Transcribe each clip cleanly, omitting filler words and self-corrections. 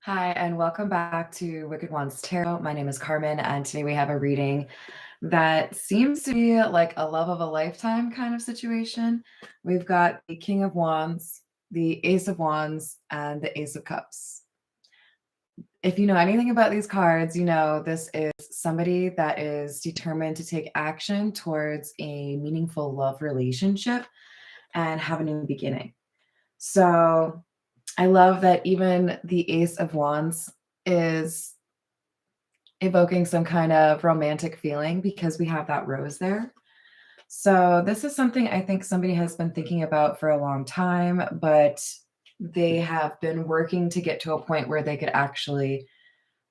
Hi, and welcome back to Wicked Ones Tarot. My name is Carmen, and today we have a reading that seems to be like a love of a lifetime kind of situation. We've got the King of Wands, the Ace of Wands, and the Ace of Cups. If you know anything about these cards, you know this is somebody that is determined to take action towards a meaningful love relationship and have a new beginning. So I love that even the Ace of Wands is evoking some kind of romantic feeling because we have that rose there. So this is something I think somebody has been thinking about for a long time, but they have been working to get to a point where they could actually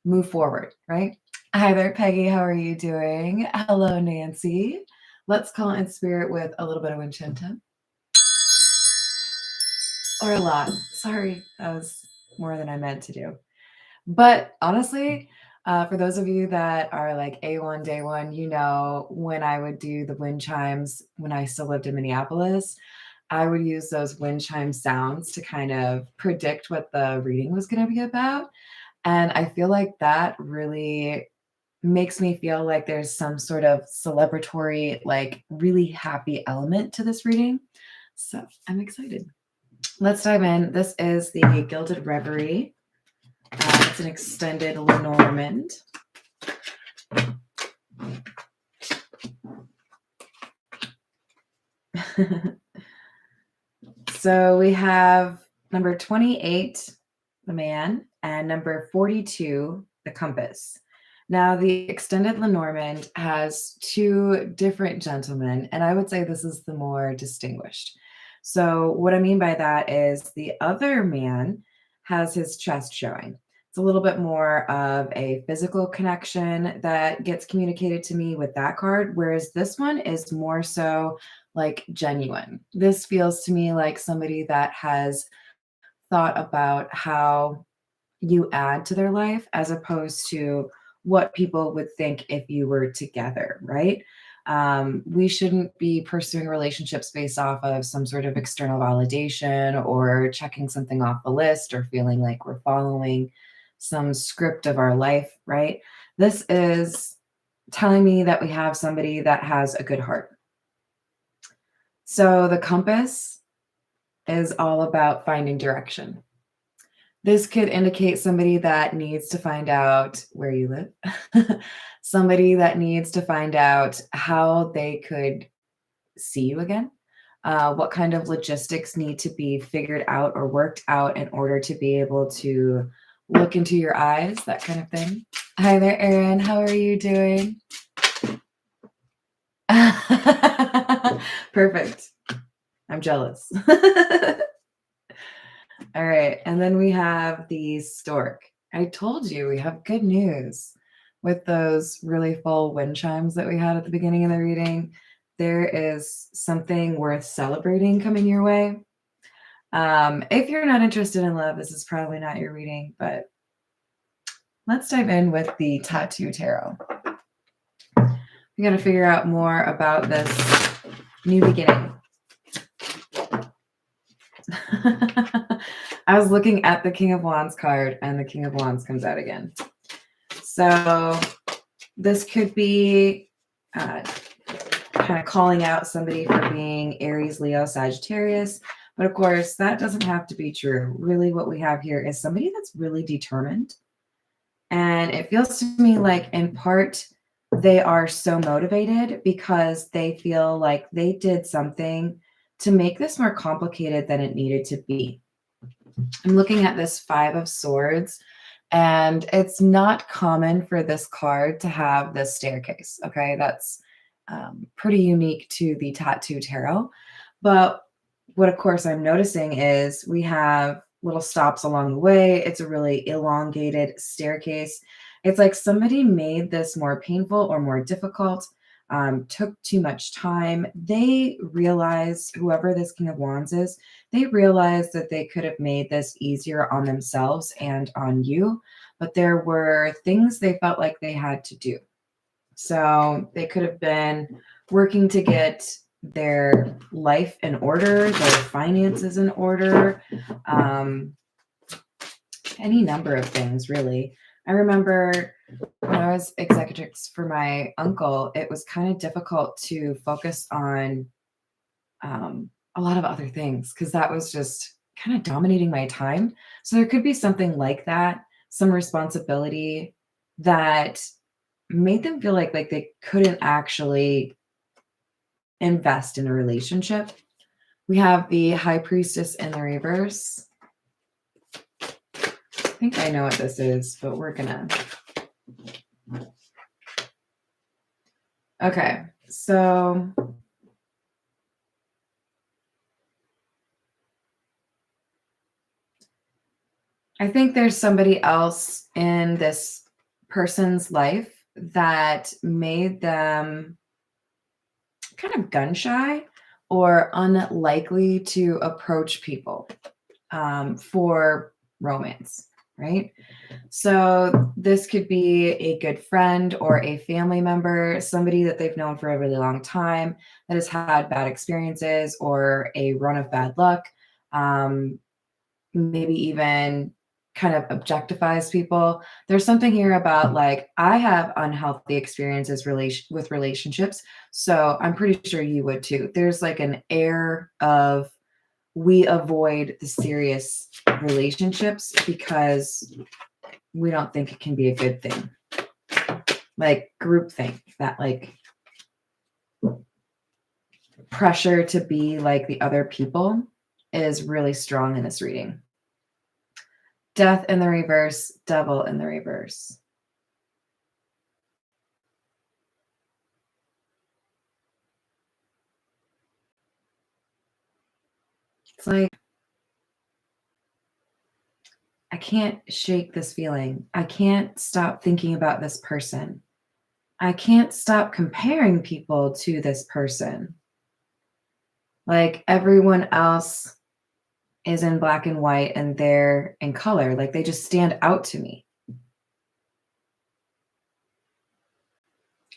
move forward, right? Hi there, Peggy. How are you doing? Hello, Nancy. Let's call in spirit with a little bit of Winchenta. Or a lot. Sorry, that was more than I meant to do. But honestly, for those of you that are like A1 day one, you know, when I would do the wind chimes when I still lived in Minneapolis, I would use those wind chime sounds to kind of predict what the reading was going to be about. And I feel like that really makes me feel like there's some sort of celebratory, like really happy element to this reading. So I'm excited. Let's dive in. This is the Gilded Reverie. It's an extended Lenormand. So we have number 28, the man, and number 42, the compass. Now, the extended Lenormand has two different gentlemen, and I would say this is the more distinguished. So what I mean by that is the other man has his chest showing. It's a little bit more of a physical connection that gets communicated to me with that card, whereas this one is more so like genuine. This feels to me like somebody that has thought about how you add to their life as opposed to what people would think if you were together, right? We shouldn't be pursuing relationships based off of some sort of external validation or checking something off the list or feeling like we're following some script of our life, right? This is telling me that we have somebody that has a good heart. So the compass is all about finding direction. This could indicate somebody that needs to find out where you live, somebody that needs to find out how they could see you again, what kind of logistics need to be figured out or worked out in order to be able to look into your eyes, that kind of thing. Hi there, Erin. How are you doing? Perfect. I'm jealous. All right. And then we have the stork. I told you we have good news with those really full wind chimes that we had at the beginning of the reading. There is something worth celebrating coming your way. If you're not interested in love, this is probably not your reading, but let's dive in with the Tattoo Tarot. We got to figure out more about this new beginning. I was looking at the King of Wands card and the King of Wands comes out again. So this could be kind of calling out somebody for being Aries, Leo, Sagittarius. But of course, that doesn't have to be true. Really, what we have here is somebody that's really determined. And it feels to me like in part, they are so motivated because they feel like they did something to make this more complicated than it needed to be. I'm looking at this Five of Swords, and it's not common for this card to have this staircase. Okay, that's pretty unique to the Tattoo Tarot. But what, of course, I'm noticing is we have little stops along the way. It's a really elongated staircase. It's like somebody made this more painful or more difficult, took too much time. They realized, whoever this King of Wands is, they realized that they could have made this easier on themselves and on you, but there were things they felt like they had to do. So they could have been working to get their life in order, their finances in order. any number of things, really. I remember when I was executrix for my uncle, it was kind of difficult to focus on a lot of other things because that was just kind of dominating my time. So there could be something like that, some responsibility that made them feel like they couldn't actually invest in a relationship. We have the High Priestess in the reverse. I think I know what this is, but we're gonna. Okay, so I think there's somebody else in this person's life that made them kind of gun shy or unlikely to approach people for romance, right? So this could be a good friend or a family member, somebody that they've known for a really long time that has had bad experiences or a run of bad luck. Maybe even kind of objectifies people. There's something here about like I have unhealthy experiences with relationships, so I'm pretty sure you would too. There's like an air of we avoid the serious relationships because we don't think it can be a good thing. Like groupthink, that like pressure to be like the other people is really strong in this reading. Death in the reverse, Devil in the reverse. It's like, I can't shake this feeling. I can't stop thinking about this person. I can't stop comparing people to this person. Like everyone else is in black and white and they're in color. Like they just stand out to me.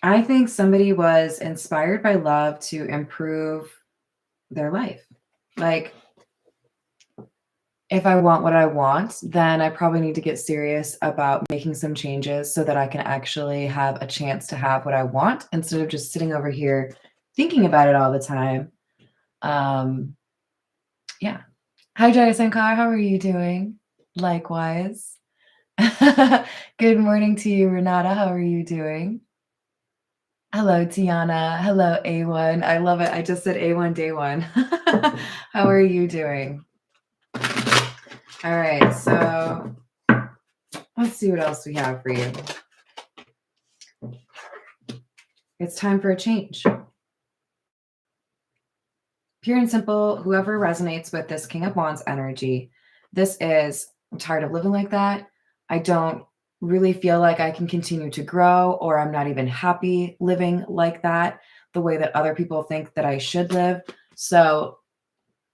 I think somebody was inspired by love to improve their life. Like, if I want what I want, then I probably need to get serious about making some changes so that I can actually have a chance to have what I want instead of just sitting over here thinking about it all the time. Yeah. Hi, Jaya Sankar. How are you doing? Likewise. Good morning to you, Renata. How are you doing? Hello, Tiana. Hello, A1. I love it. I just said A1 day one. How are you doing? All right, so let's see what else we have for you. It's time for a change. Pure and simple, whoever resonates with this King of Wands energy, this is, I'm tired of living like that. I don't really feel like I can continue to grow, or I'm not even happy living like that, the way that other people think that I should live. So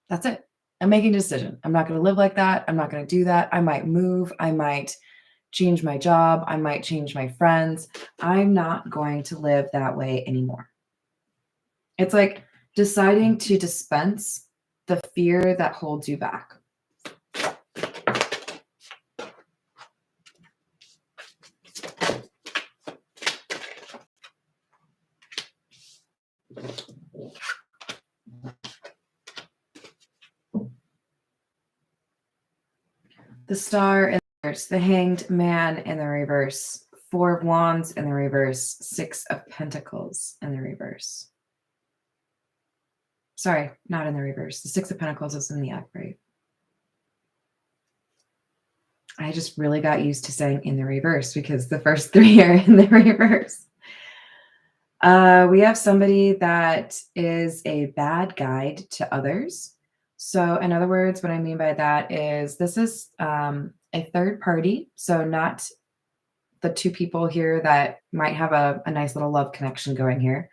that's it. I'm making a decision. I'm not going to live like that. I'm not going to do that. I might move. I might change my job. I might change my friends. I'm not going to live that way anymore. It's like deciding to dispense the fear that holds you back. The Star in the reverse, the Hanged Man in the reverse, Four of Wands in the reverse, Six of Pentacles in the reverse. Sorry, not in the reverse. The Six of Pentacles is in the upright. I just really got used to saying in the reverse because the first three are in the reverse. We have somebody that is a bad guide to others. So in other words, what I mean by that is this is a third party. So not the two people here that might have a nice little love connection going here.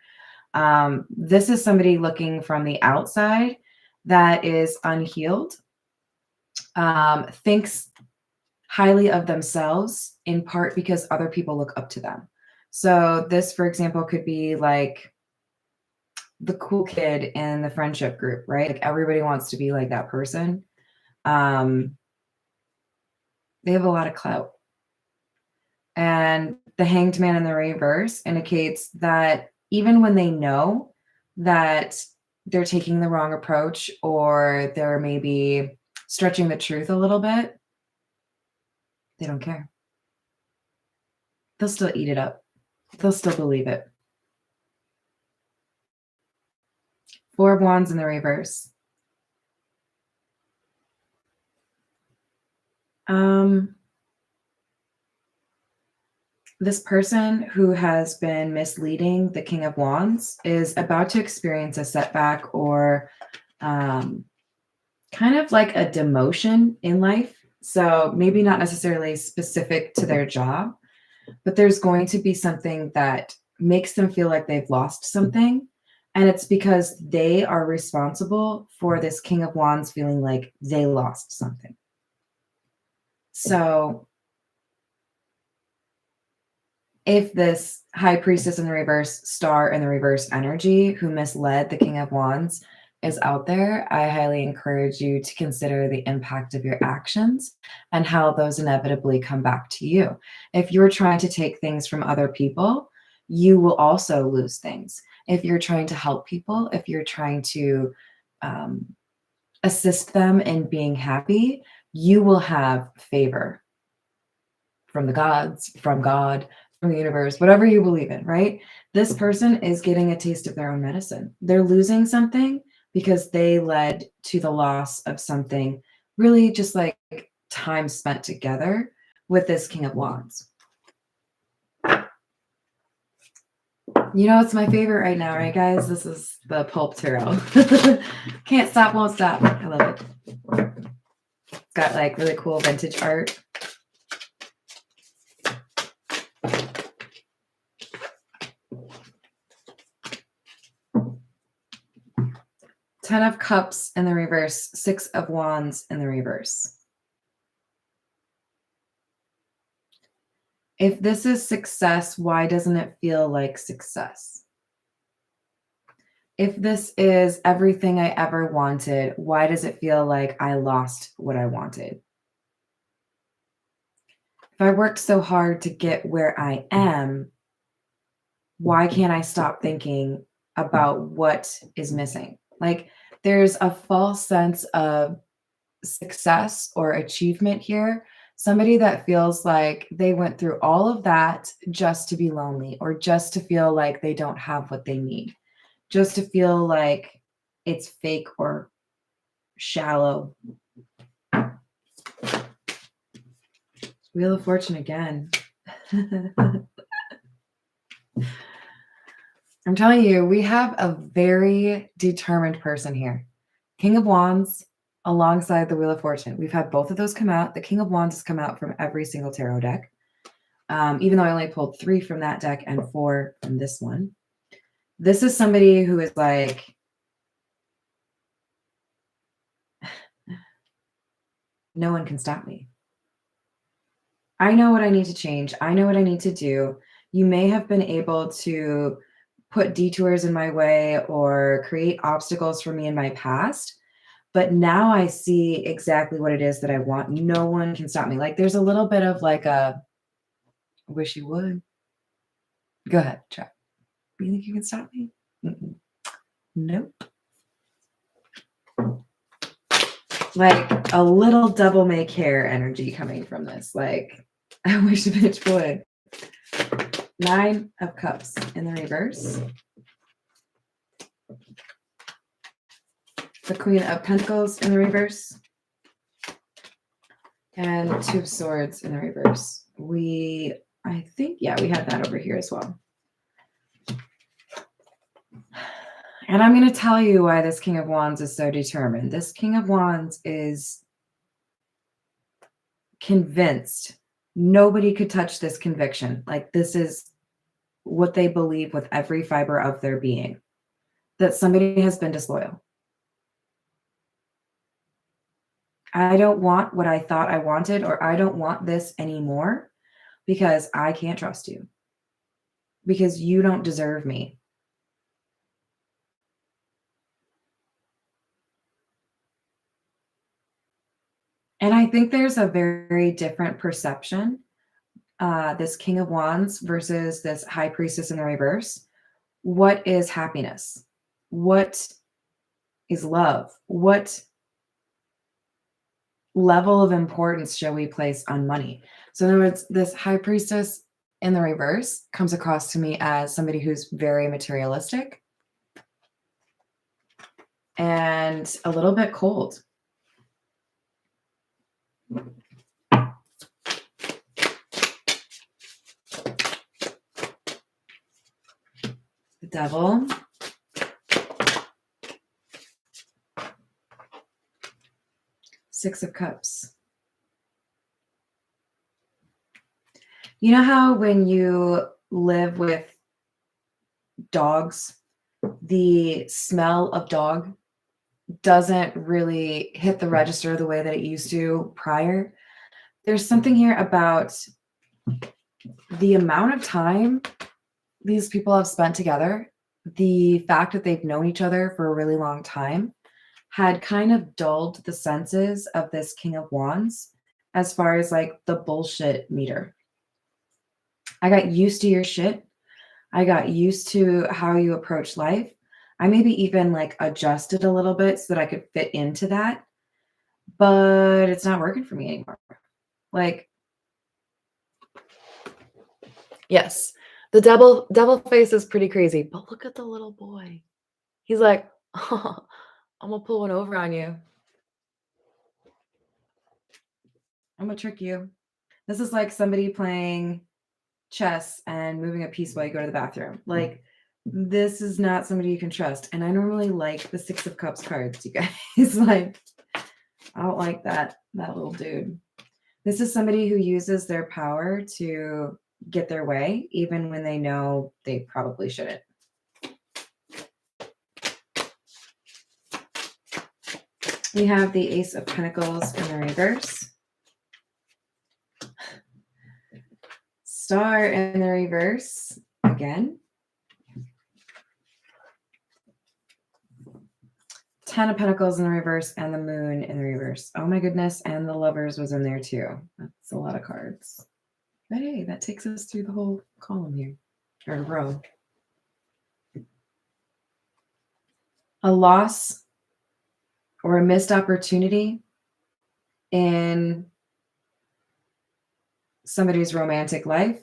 This is somebody looking from the outside that is unhealed, thinks highly of themselves in part because other people look up to them. So this, for example, could be like the cool kid in the friendship group, right? Like everybody wants to be like that person. They have a lot of clout. And the Hanged Man in the reverse indicates that even when they know that they're taking the wrong approach or they're maybe stretching the truth a little bit, they don't care. They'll still eat it up. They'll still believe it. Four of Wands in the reverse. This person who has been misleading the King of Wands is about to experience a setback or kind of like a demotion in life. So maybe not necessarily specific to their job, but there's going to be something that makes them feel like they've lost something. And it's because they are responsible for this King of Wands feeling like they lost something. So if this High Priestess in the reverse, Star in the reverse energy who misled the King of Wands is out there, I highly encourage you to consider the impact of your actions and how those inevitably come back to you. If you're trying to take things from other people, you will also lose things. If you're trying to help people, if you're trying to assist them in being happy, you will have favor from the gods, from God, from the universe, whatever you believe in, right? This person is getting a taste of their own medicine. They're losing something because they led to the loss of something, really just like time spent together with this King of Wands. You know, it's my favorite right now, right, guys? This is the Pulp Tarot. Can't stop, won't stop. I love it. It's got like really cool vintage art. Ten of Cups in the reverse, Six of Wands in the reverse. If this is success, why doesn't it feel like success? If this is everything I ever wanted, why does it feel like I lost what I wanted? If I worked so hard to get where I am, why can't I stop thinking about what is missing? Like there's a false sense of success or achievement here. Somebody that feels like they went through all of that just to be lonely or just to feel like they don't have what they need, just to feel like it's fake or shallow. Wheel of Fortune again. I'm telling you, we have a very determined person here. King of Wands alongside the Wheel of Fortune. We've had both of those come out. The King of Wands has come out from every single tarot deck. Even though I only pulled 3 from that deck and 4 from this one. This is somebody who is like, no one can stop me. I know what I need to change. I know what I need to do. You may have been able to put detours in my way or create obstacles for me in my past, but now I see exactly what it is that I want. No one can stop me. Like there's a little bit of like a, I wish you would. Go ahead, try. You think you can stop me? Mm-mm. Nope. Like a little devil may care energy coming from this. Like, I wish a bitch would. 9 of Cups in the reverse. The Queen of Pentacles in the reverse. And 2 of Swords in the reverse. I think, yeah, we had that over here as well. And I'm going to tell you why this King of Wands is so determined. This King of Wands is convinced nobody could touch this conviction. Like this is what they believe with every fiber of their being, that somebody has been disloyal. I don't want what I thought I wanted, or I don't want this anymore because I can't trust you, because you don't deserve me. And I think there's a very different perception, this King of Wands versus this High Priestess in the reverse. What is happiness? What is love? What level of importance shall we place on money? So in other words, this High Priestess in the reverse comes across to me as somebody who's very materialistic and a little bit cold. The Devil. Six of Cups. You know how when you live with dogs, the smell of dog doesn't really hit the register the way that it used to prior? There's something here about the amount of time these people have spent together, the fact that they've known each other for a really long time, had kind of dulled the senses of this King of Wands as far as like the bullshit meter. I got used to your shit. I got used to how you approach life. I maybe even like adjusted a little bit so that I could fit into that, but it's not working for me anymore. Like, yes, the devil face is pretty crazy, but look at the little boy. He's like, oh, I'm gonna pull one over on you. I'm gonna trick you. This is like somebody playing chess and moving a piece while you go to the bathroom. Like, this is not somebody you can trust. And I normally like the Six of Cups cards, you guys. Like, I don't like that little dude. This is somebody who uses their power to get their way, even when they know they probably shouldn't. We have the Ace of Pentacles in the reverse. Star in the reverse again. 10 of Pentacles in the reverse and the Moon in the reverse. Oh my goodness, and the Lovers was in there too. That's a lot of cards. But hey, that takes us through the whole column here, or row. A loss or a missed opportunity in somebody's romantic life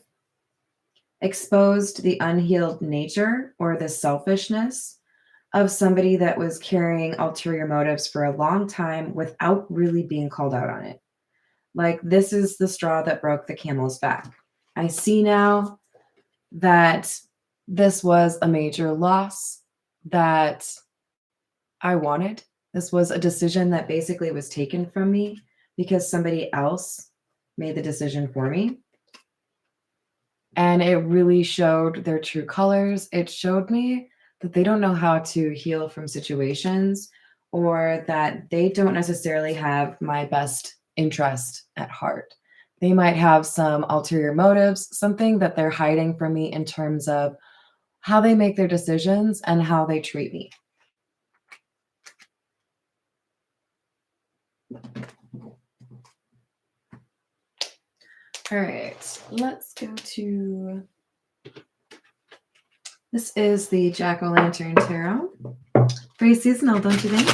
exposed the unhealed nature or the selfishness of somebody that was carrying ulterior motives for a long time without really being called out on it. Like, this is the straw that broke the camel's back. I see now that this was a major loss that I wanted. This was a decision that basically was taken from me because somebody else made the decision for me. And it really showed their true colors. It showed me that they don't know how to heal from situations, or that they don't necessarily have my best interest at heart. They might have some ulterior motives, something that they're hiding from me in terms of how they make their decisions and how they treat me. All right, let's go to, this is the Jack-O-Lantern Tarot. Very seasonal, don't you think?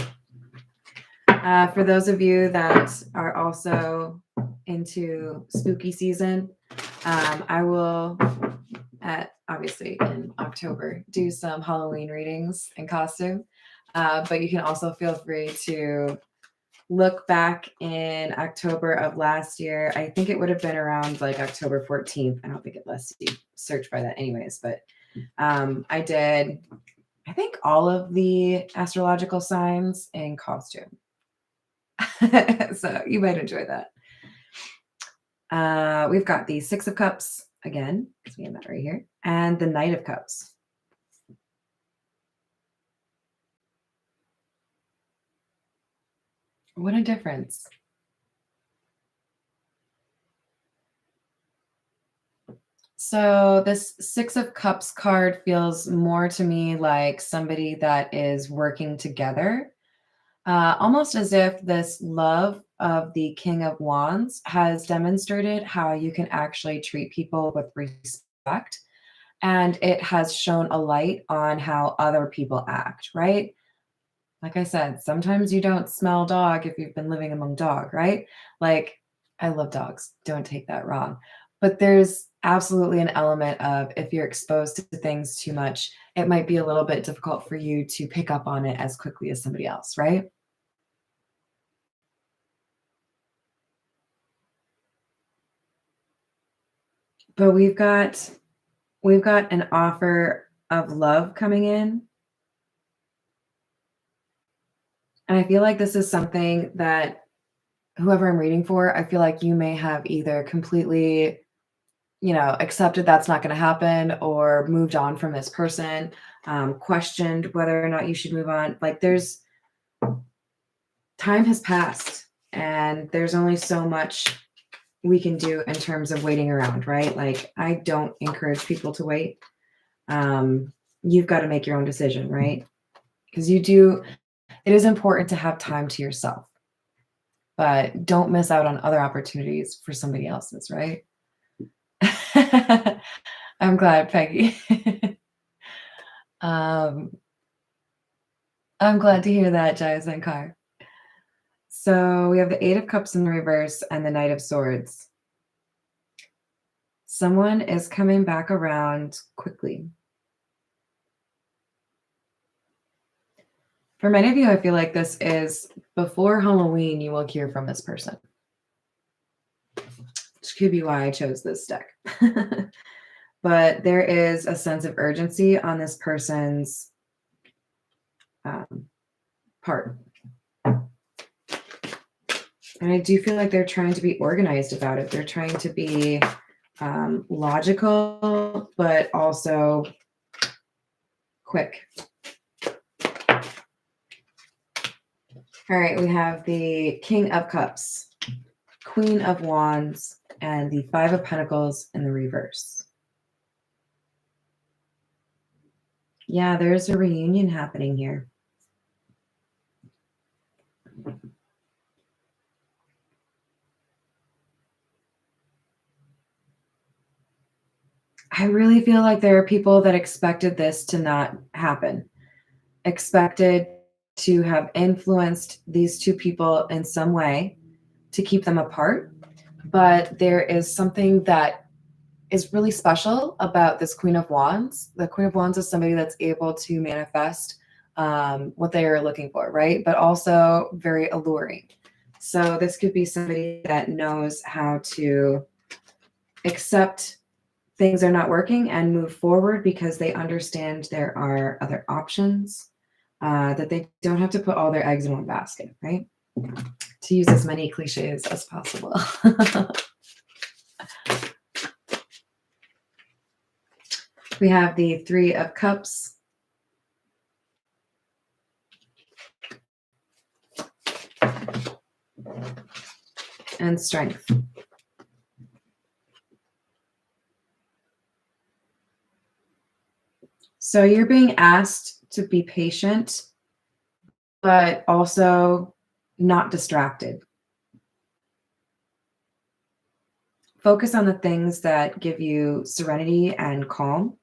For those of you that are also into spooky season, I will, obviously in October, do some Halloween readings in costume. But you can also feel free to look back in October of last year. I think it would have been around like October 14th. I don't think it lets you search by that anyways, but I did, I think, all of the astrological signs in costume. So you might enjoy that. We've got the Six of Cups again, because we have that right here, and the Knight of Cups. What a difference. So this Six of Cups card feels more to me like somebody that is working together, almost as if this love of the King of Wands has demonstrated how you can actually treat people with respect. And it has shone a light on how other people act, right? Like I said, sometimes you don't smell dog if you've been living among dog, right? Like, I love dogs. Don't take that wrong. But there's absolutely an element of if you're exposed to things too much, it might be a little bit difficult for you to pick up on it as quickly as somebody else, right? But we've got an offer of love coming in. And I feel like this is something that whoever I'm reading for, I feel like you may have either completely, accepted that's not going to happen or moved on from this person, questioned whether or not you should move on. Like there's time has passed and there's only so much we can do in terms of waiting around, right? Like I don't encourage people to wait. You've got to make your own decision, right? Because it is important to have time to yourself, but don't miss out on other opportunities for somebody else's, right? I'm glad, Peggy. um, I'm glad to hear that, Jaya Sankar. So we have the Eight of Cups in the reverse and the Knight of Swords. Someone is coming back around quickly. For many of you, I feel like this is before Halloween, you will hear from this person. Which could be why I chose this deck. But there is a sense of urgency on this person's part. And I do feel like they're trying to be organized about it. They're trying to be logical, but also quick. All right, we have the King of Cups, Queen of Wands, and the Five of Pentacles in the reverse. Yeah, there's a reunion happening here. I really feel like there are people that expected this to not happen, expected to have influenced these two people in some way to keep them apart. But there is something that is really special about this Queen of Wands. The Queen of Wands is somebody that's able to manifest what they are looking for, right? But also very alluring. So this could be somebody that knows how to accept things are not working and move forward because they understand there are other options, that they don't have to put all their eggs in one basket, right? To use as many cliches as possible. We have the Three of Cups. And Strength. So you're being asked to be patient, but also not distracted. Focus on the things that give you serenity and calm,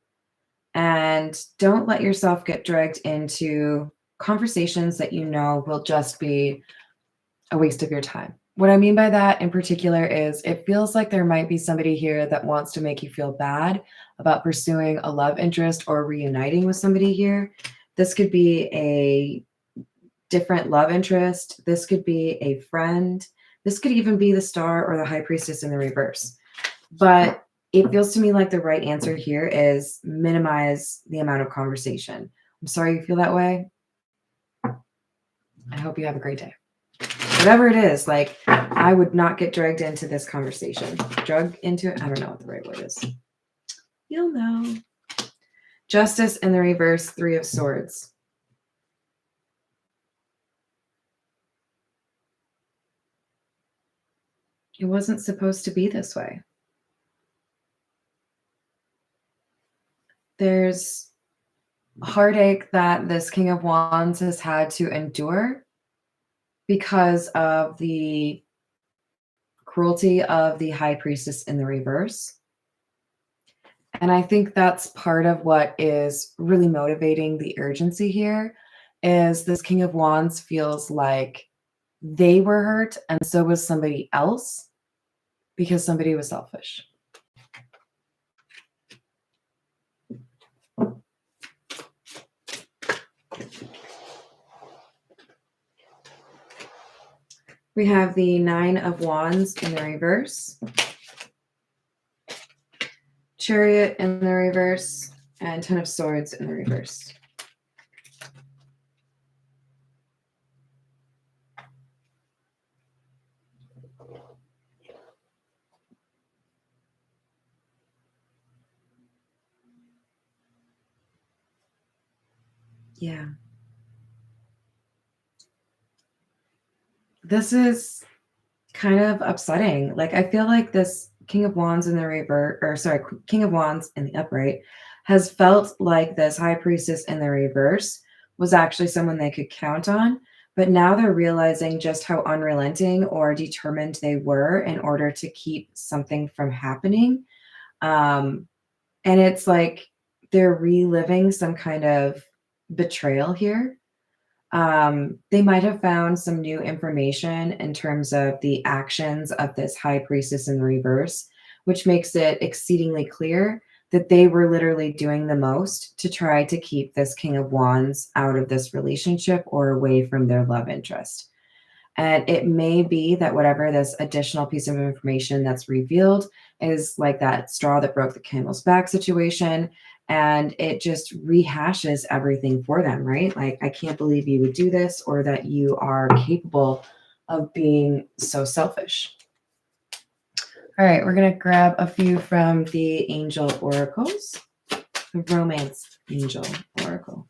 and don't let yourself get dragged into conversations that you know will just be a waste of your time. What I mean by that in particular is it feels like there might be somebody here that wants to make you feel bad about pursuing a love interest or reuniting with somebody here. This could be a different love interest. This could be a friend. This could even be the Star or the High Priestess in the reverse. But it feels to me like the right answer here is minimize the amount of conversation. I'm sorry you feel that way. I hope you have a great day. Whatever it is, like I would not get dragged into this conversation. Drug into it? I don't know what the right word is. You'll know. Justice in the reverse, Three of Swords. It wasn't supposed to be this way. There's heartache that this King of Wands has had to endure because of the cruelty of the High Priestess in the reverse. And I think that's part of what is really motivating the urgency here is this King of Wands feels like they were hurt and so was somebody else because somebody was selfish. We have the Nine of Wands in the reverse, Chariot in the reverse, and Ten of Swords in the reverse. Yeah. This is kind of upsetting. Like, I feel like this King of Wands in the reverse, or sorry, King of Wands in the upright has felt like this High Priestess in the reverse was actually someone they could count on. But now they're realizing just how unrelenting or determined they were in order to keep something from happening. And it's like they're reliving some kind of betrayal here. They might have found some new information in terms of the actions of this High Priestess in reverse, which makes it exceedingly clear that they were literally doing the most to try to keep this King of Wands out of this relationship or away from their love interest. And it may be that whatever this additional piece of information that's revealed is like that straw that broke the camel's back situation. And it just rehashes everything for them, right? Like, I can't believe you would do this, or that you are capable of being so selfish. All right, we're going to grab a few from the angel oracles, the romance angel oracle.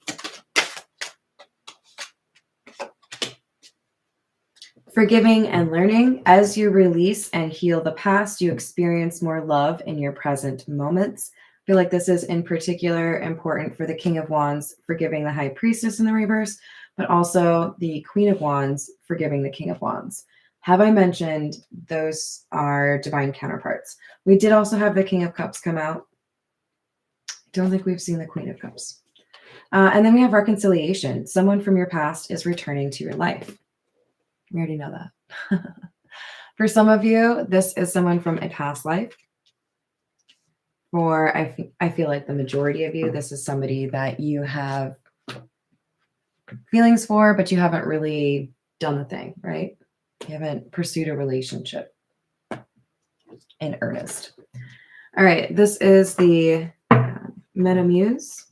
Forgiving and learning. As you release and heal the past, you experience more love in your present moments. I feel like this is in particular important for the King of Wands forgiving the High Priestess in the reverse, but also the Queen of Wands forgiving the King of Wands. Have I mentioned those are divine counterparts? We did also have the King of Cups come out. I don't think we've seen the Queen of Cups. And then we have reconciliation. Someone from your past is returning to your life. We already know that. For some of you, this is someone from a past life. For I feel like the majority of you, this is somebody that you have feelings for, but you haven't really done the thing, right? You haven't pursued a relationship in earnest. All right, this is the Meta Muse.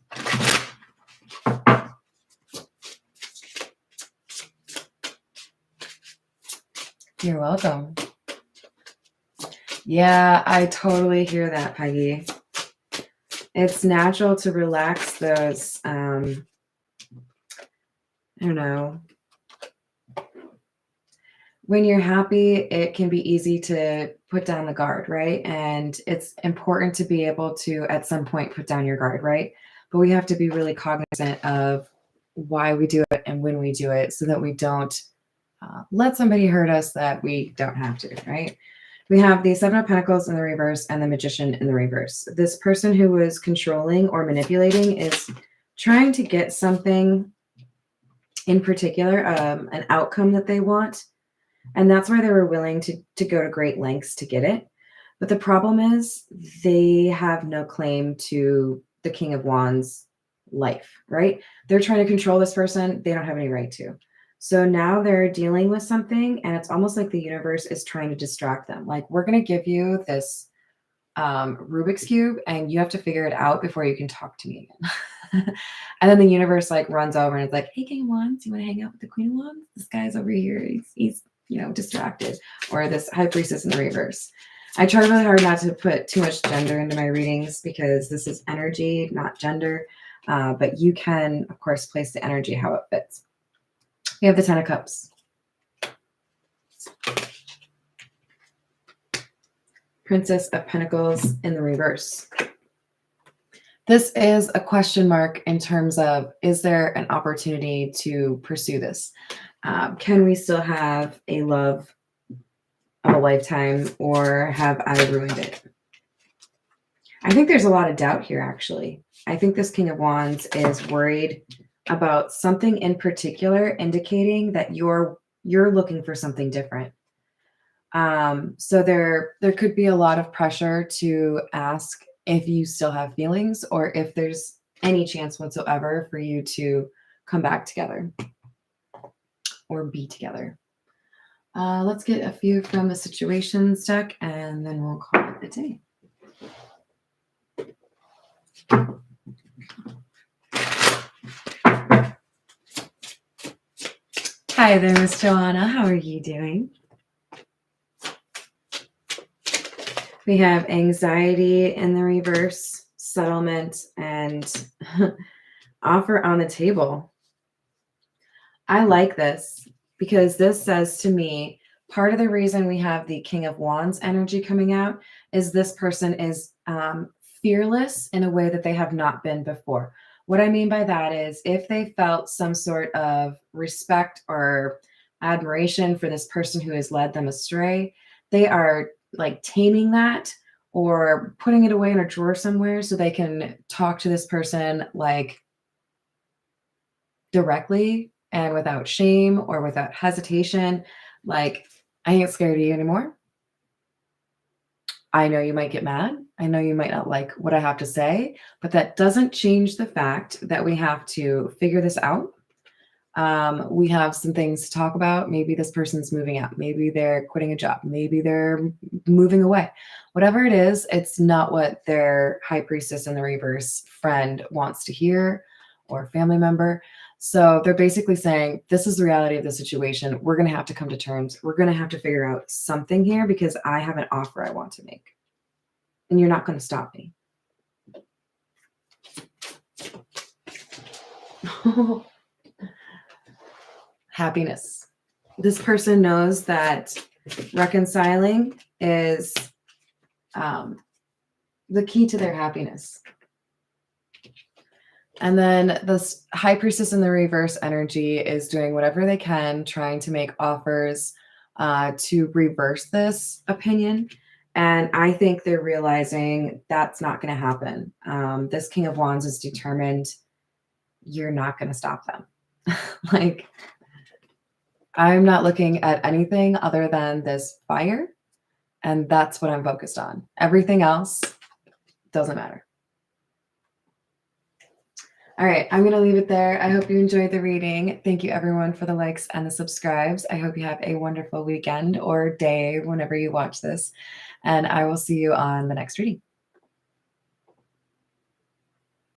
You're welcome. Yeah, I totally hear that, Peggy. It's natural to relax those, I don't know. When you're happy, it can be easy to put down the guard, right? And it's important to be able to, at some point, put down your guard, right? But we have to be really cognizant of why we do it and when we do it so that we don't let somebody hurt us that we don't have to, right? We have the Seven of Pentacles in the reverse and the Magician in the reverse. This person who was controlling or manipulating is trying to get something in particular, an outcome that they want. And that's why they were willing to go to great lengths to get it. But the problem is they have no claim to the King of Wands life, right? They're trying to control this person. They don't have any right to. So now they're dealing with something, and it's almost like the universe is trying to distract them. Like, we're going to give you this Rubik's Cube, and you have to figure it out before you can talk to me again. And then the universe like runs over and it's like, hey, King of Wands, you want to hang out with the Queen of Wands? This guy's over here. He's distracted. Or this High Priestess in the reverse. I try really hard not to put too much gender into my readings because this is energy, not gender. But you can, of course, place the energy how it fits. We have the Ten of Cups. Princess of Pentacles in the reverse. This is a question mark in terms of, is there an opportunity to pursue this? Can we still have a love of a lifetime, or have I ruined it? I think there's a lot of doubt here, actually. I think this King of Wands is worried about something in particular, indicating that you're looking for something different. So there could be a lot of pressure to ask if you still have feelings, or if there's any chance whatsoever for you to come back together or be together. Let's get a few from the situations deck, and then we'll call it a day. Hi there, Miss Joanna. How are you doing? We have anxiety in the reverse, settlement, and offer on the table. I like this because this says to me, part of the reason we have the King of Wands energy coming out is this person is fearless in a way that they have not been before. What I mean by that is, if they felt some sort of respect or admiration for this person who has led them astray, they are like taming that or putting it away in a drawer somewhere so they can talk to this person like directly and without shame or without hesitation. Like, I ain't scared of you anymore. I know you might get mad. I know you might not like what I have to say, but that doesn't change the fact that we have to figure this out. We have some things to talk about. Maybe this person's moving out. Maybe they're quitting a job. Maybe they're moving away. Whatever it is, it's not what their high priestess in the reverse friend wants to hear, or family member. So they're basically saying, this is the reality of the situation. We're going to have to come to terms. We're going to have to figure out something here because I have an offer I want to make. And you're not going to stop me. Happiness. This person knows that reconciling is the key to their happiness. And then this high priestess in the reverse energy is doing whatever they can, trying to make offers to reverse this opinion. And I think they're realizing that's not going to happen. This King of Wands is determined. You're not going to stop them. Like, I'm not looking at anything other than this fire. And that's what I'm focused on. Everything else doesn't matter. All right, I'm going to leave it there. I hope you enjoyed the reading. Thank you, everyone, for the likes and the subscribes. I hope you have a wonderful weekend or day whenever you watch this. And I will see you on the next reading.